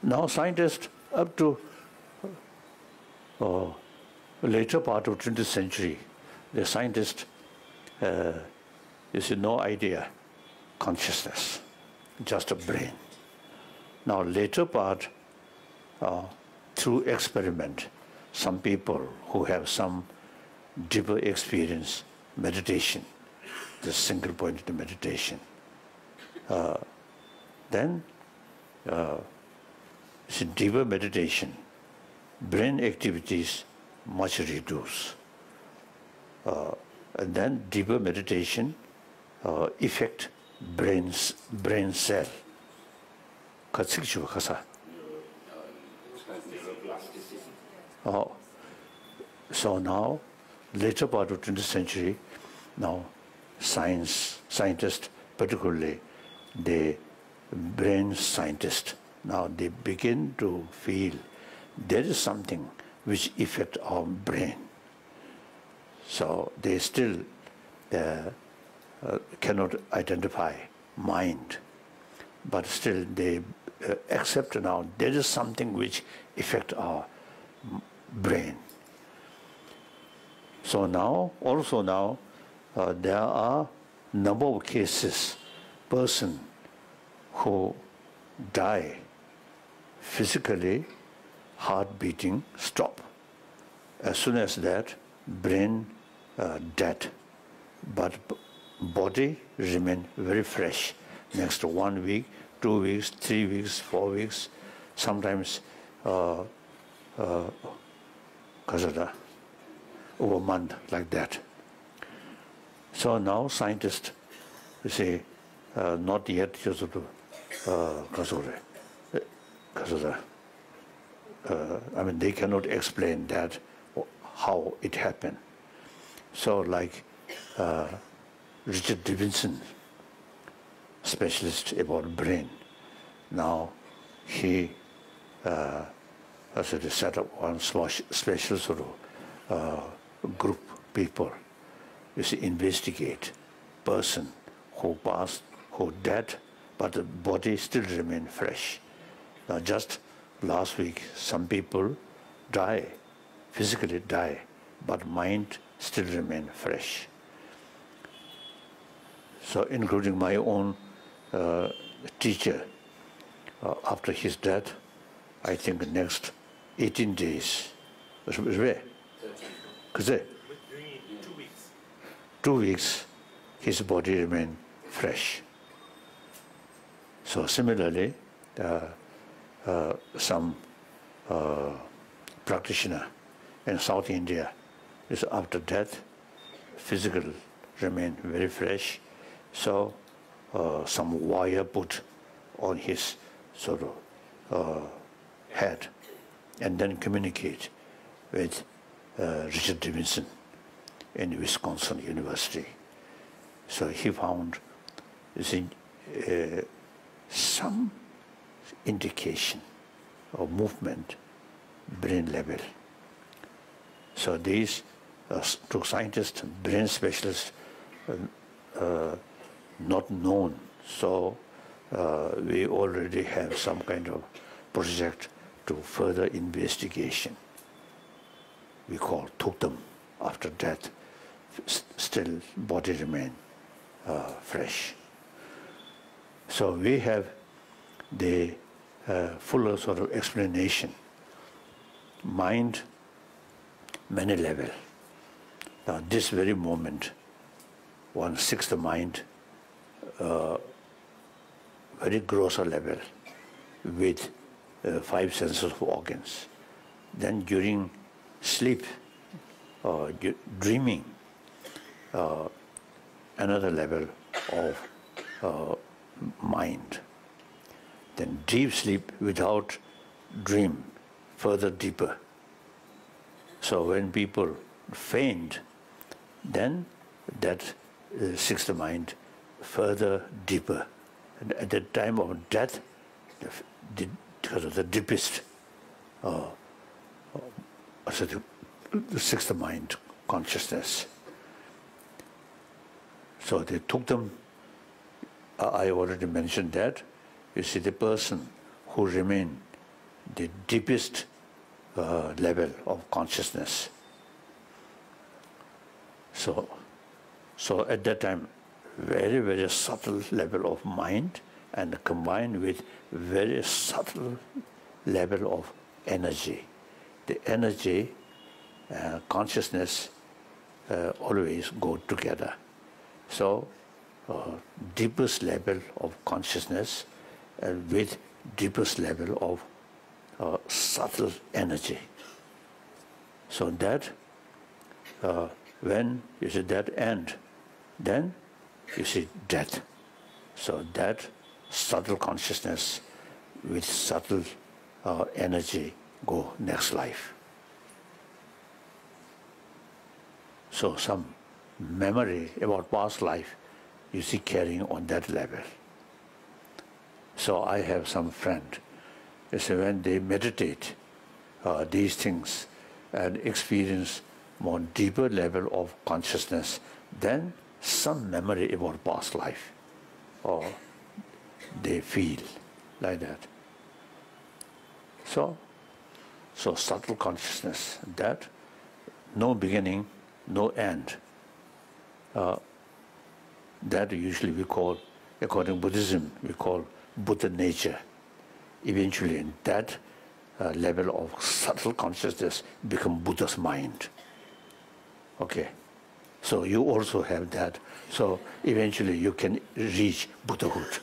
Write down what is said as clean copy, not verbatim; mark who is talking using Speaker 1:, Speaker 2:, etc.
Speaker 1: now scientists up to later part of 20th century, the scientists no idea consciousness, just a brain. Now later part, through experiment, some people who have some deeper experience, meditation, the single pointed meditation, then deeper meditation, brain activities much reduce. And then deeper meditation affect brain cell. So now, later part of 20th century, now scientists, particularly the brain scientists, now they begin to feel there is something which affects our brain. So they still cannot identify mind, but still they accept now there is something which affects our brain. So now, also now, there are number of cases, person who die physically, heart beating stop. As soon as that, brain dead, but body remain very fresh. Next 1 week, 2 weeks, 3 weeks, 4 weeks, sometimes over a month, like that. So now scientists say not yet I mean, they cannot explain that how it happened. So like Richard Davidson, specialist about brain, now he set up one special sort of group people, investigate person who passed, who dead, but the body still remain fresh. Now just last week, some people die, physically die, but mind still remain fresh. So including my own teacher, after his death, I think next 18 days, 2 weeks, his body remain fresh. So similarly, some practitioner in South India is after death, physical remain very fresh. So some wire put on his sort of head and then communicate with Richard Davidson in Wisconsin University. So he found some indication of movement, brain level. So these two scientists, brain specialists, not known. So we already have some kind of project to further investigation. We call Tuktam, after death, still body remain fresh. So we have the fuller sort of explanation. Mind, many level. Now this very moment, one sixth mind, very grosser level with 5 senses of organs. Then during sleep, dreaming, another level of mind. Then deep sleep without dream, further deeper. So when people faint, then that sixth mind further deeper. And at the time of death, because of the deepest, the sixth mind consciousness. So they took them. I already mentioned that. You see, the person who remain the deepest level of consciousness. So at that time, very, very subtle level of mind and combined with very subtle level of energy. The energy, consciousness always go together. So deepest level of consciousness with deepest level of subtle energy. So that when you see that end, then you see death. So that subtle consciousness with subtle energy go next life. So some memory about past life you see carrying on that level. So I have some friend, so when they meditate these things and experience more deeper level of consciousness, then some memory about past life, or they feel like that. So subtle consciousness, that no beginning, no end. That usually we call, according to Buddhism, we call Buddha nature. Eventually, in that level of subtle consciousness become Buddha's mind. Okay, so you also have that. So eventually you can reach Buddhahood.